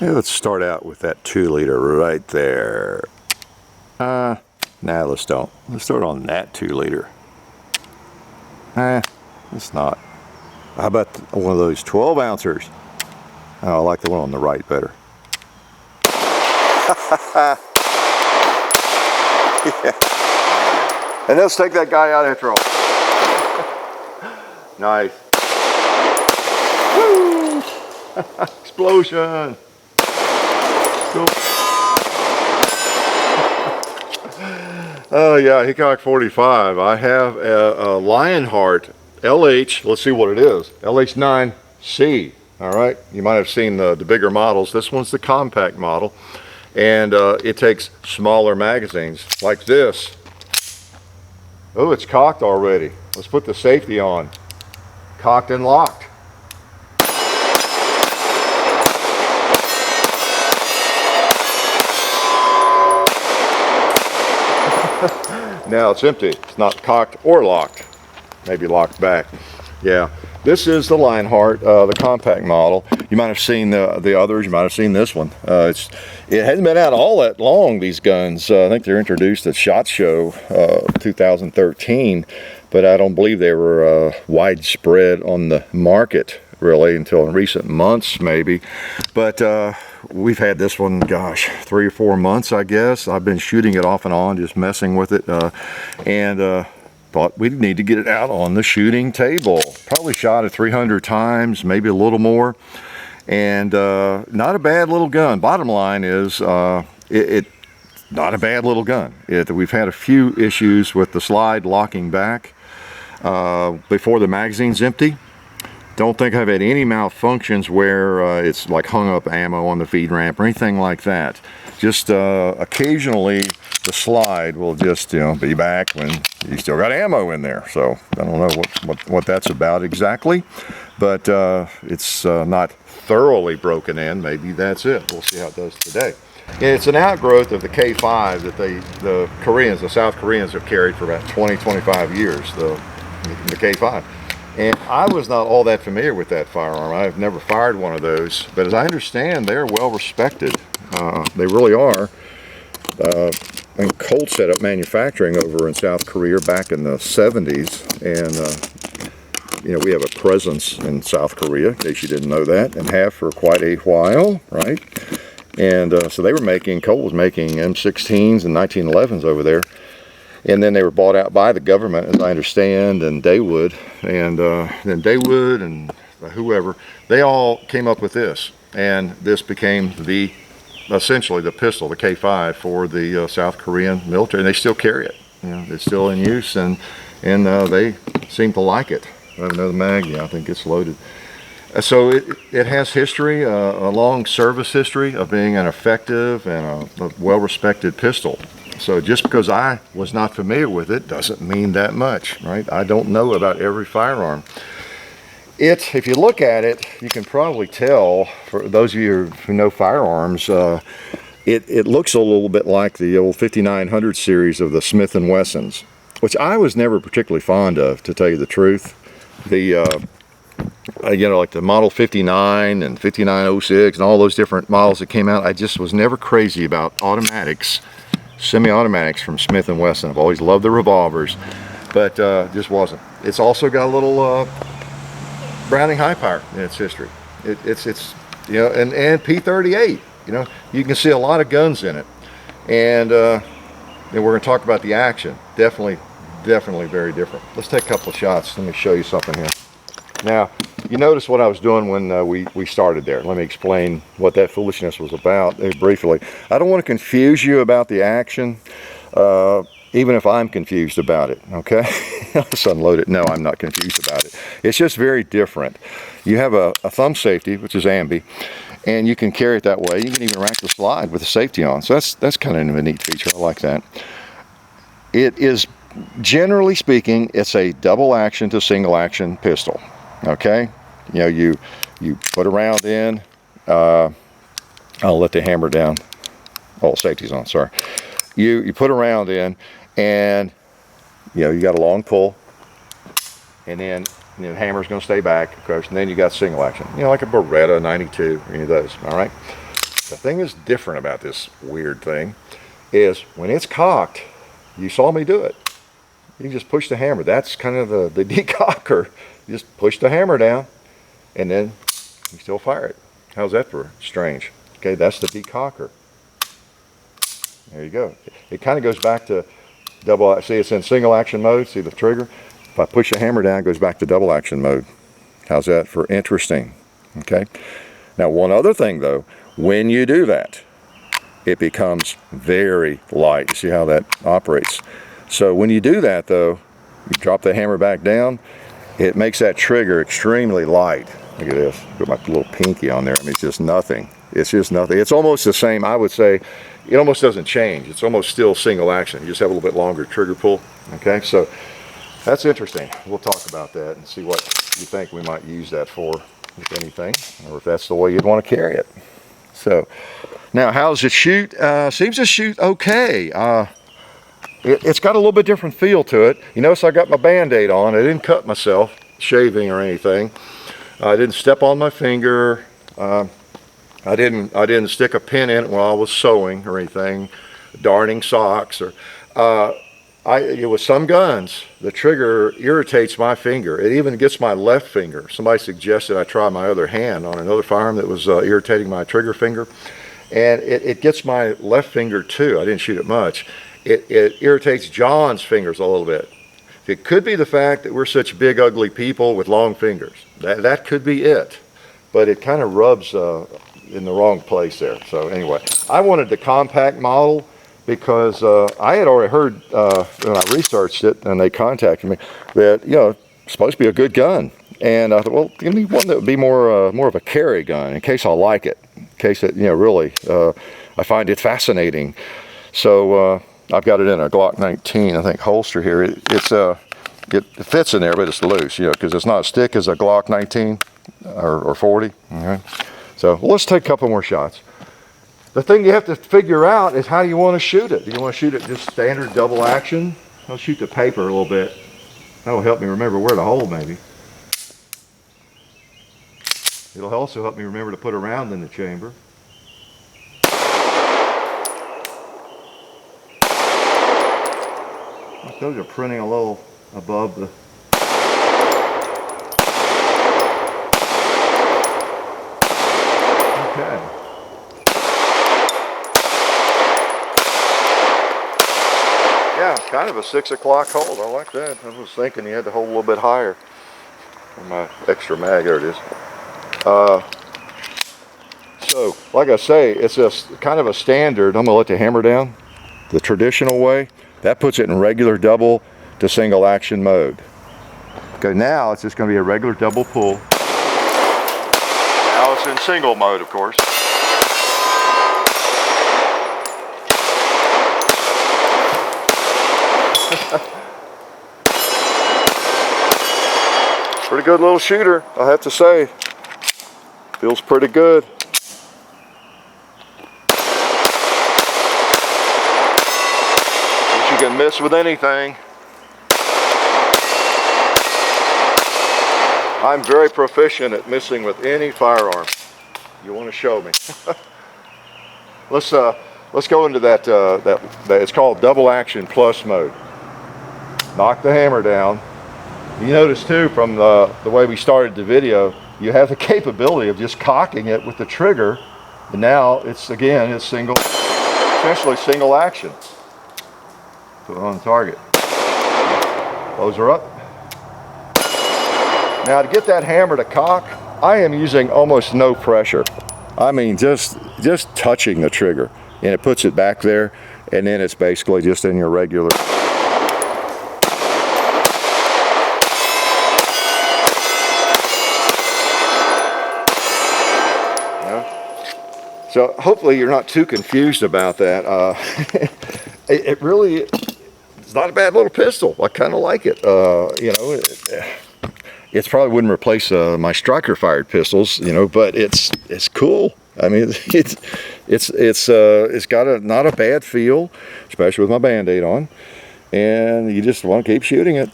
Yeah, let's start out with that 2-liter right there. Nah, let's don't. Let's start on that 2-liter. It's not. How about one of those 12 ouncers? Oh, I like the one on the right better. Yeah. And let's take that guy out after all. Nice. Woo! Explosion. Cool. Oh yeah, Hickok45. I have a Lionheart LH. Let's see what it is. LH9C. All right. You might have seen the bigger models. This one's the compact model, and it takes smaller magazines like this. Oh, it's cocked already. Let's put the safety on. Cocked and locked. Now it's empty. It's not cocked or locked. Maybe locked back. Yeah, this is the Lionheart, the compact model. You might have seen the others. You might have seen this one. It hasn't been out all that long, these guns. I think they're introduced at SHOT Show 2013, but I don't believe they were widespread on the market really until in recent months maybe. But we've had this one, gosh, 3 or 4 months, I guess. I've been shooting it off and on, just messing with it, and thought we'd need to get it out on the shooting table. Probably shot it 300 times, maybe a little more, and not a bad little gun. Bottom line is, it's not a bad little gun. We've had a few issues with the slide locking back before the magazine's empty. Don't think I've had any malfunctions where it's like hung up ammo on the feed ramp or anything like that. Just occasionally the slide will just be back when you still got ammo in there. So I don't know what that's about exactly, but it's not thoroughly broken in. Maybe that's it. We'll see how it does today. And it's an outgrowth of the K5 that the Koreans, the South Koreans, have carried for about 20-25 years. The K5. And I was not all that familiar with that firearm. I've never fired one of those, but as I understand, they're well respected. They really are. And Colt set up manufacturing over in South Korea back in the 70s, and we have a presence in South Korea, in case you didn't know that, and have for quite a while, right? And so Colt was making M16s and 1911s over there. And then they were bought out by the government, as I understand, and Daewoo, and then Daewoo and whoever, they all came up with this. And this became essentially the pistol, the K5, for the South Korean military. And they still carry it. It's still in use, and they seem to like it. I have another mag, I think it's loaded. So it has history, a long service history of being an effective and a well-respected pistol. So just because I was not familiar with it doesn't mean that much, right? I don't know about every firearm. If you look at it, you can probably tell, for those of you who know firearms, it looks a little bit like the old 5900 series of the Smith & Wessons, which I was never particularly fond of, to tell you the truth. Like the Model 59 and 5906 and all those different models that came out, I just was never crazy about automatics. Semi-automatics from Smith & Wesson. I've always loved the revolvers, but just wasn't. It's also got a little Browning high power in its history. It's and P38. You can see a lot of guns in it, and we're going to talk about the action. Definitely very different. Let's take a couple of shots. Let me show you something here. Now, you notice what I was doing when we started there. Let me explain what that foolishness was about briefly. I don't want to confuse you about the action, even if I'm confused about it, okay? Let's unload it. No, I'm not confused about it. It's just very different. You have a thumb safety, which is ambi, and you can carry it that way. You can even rack the slide with the safety on. So that's kind of a neat feature. I like that. It is, generally speaking, it's a double action to single action pistol. Okay, you put a round in. I'll let the hammer down. Oh, safety's on. Sorry. You put a round in, and you got a long pull, and then the hammer's going to stay back, of course, and then you got single action. Like a Beretta 92 or any of those. All right. The thing that's different about this weird thing is when it's cocked, you saw me do it. You just push the hammer. That's kind of the decocker. You just push the hammer down and then you still fire it. How's that for strange? Okay, that's the decocker. There you go. It kind of goes back to double, see it's in single action mode, see the trigger? If I push the hammer down, it goes back to double action mode. How's that for interesting? Okay. Now one other thing though, when you do that, it becomes very light. You see how that operates? So when you do that though, you drop the hammer back down, it makes that trigger extremely light. Look at this, put my little pinky on there. I mean, it's just nothing. It's just nothing. It's almost the same, I would say. It almost doesn't change. It's almost still single action. You just have a little bit longer trigger pull. Okay, so that's interesting. We'll talk about that and see what you think we might use that for, if anything, or if that's the way you'd want to carry it. So now, how does it shoot? Seems to shoot okay. It's got a little bit different feel to it. You notice I got my Band-Aid on. I didn't cut myself shaving or anything. I didn't step on my finger. I didn't stick a pin in it while I was sewing or anything, darning socks or. With some guns, the trigger irritates my finger. It even gets my left finger. Somebody suggested I try my other hand on another firearm that was irritating my trigger finger, and it gets my left finger too. I didn't shoot it much. It irritates John's fingers a little bit. It could be the fact that we're such big, ugly people with long fingers. That could be it, but it kind of rubs in the wrong place there. So anyway, I wanted the compact model because I had already heard when I researched it and they contacted me that, you know, it's supposed to be a good gun. And I thought, well, give me one that would be more of a carry gun in case I like it, in case it, you know, really, I find it fascinating. So I've got it in a Glock 19, I think, holster here. It fits in there, but it's loose, you know, because it's not as thick as a Glock 19 or 40. Okay. So let's take a couple more shots. The thing you have to figure out is how you want to shoot it. Do you want to shoot it just standard double action? I'll shoot the paper a little bit. That'll help me remember where to hold maybe. It'll also help me remember to put a round in the chamber. Those are printing a little above the... Okay. Yeah, kind of a 6 o'clock hold. I like that. I was thinking you had to hold a little bit higher. My extra mag, there it is. So, like I say, it's just kind of a standard. I'm going to let the hammer down the traditional way. That puts it in regular double to single action mode. Okay, now it's just going to be a regular double pull. Now it's in single mode, of course. Pretty good little shooter, I have to say. Feels pretty good. But you can miss with anything. I'm very proficient at missing with any firearm. You want to show me? Let's go into that, it's called double action plus mode. Knock the hammer down. You notice too from the way we started the video, you have the capability of just cocking it with the trigger, and now it's single, essentially single action. Put it on target. Close her up. Now to get that hammer to cock, I am using almost no pressure. I mean just touching the trigger, and it puts it back there, and then it's basically just in your regular. So hopefully you're not too confused about that. It really, it's not a bad little pistol. I kind of like it. You know, it probably wouldn't replace my striker fired pistols, you know, but it's cool. I mean, it's got not a bad feel, especially with my Band-Aid on, and you just want to keep shooting it.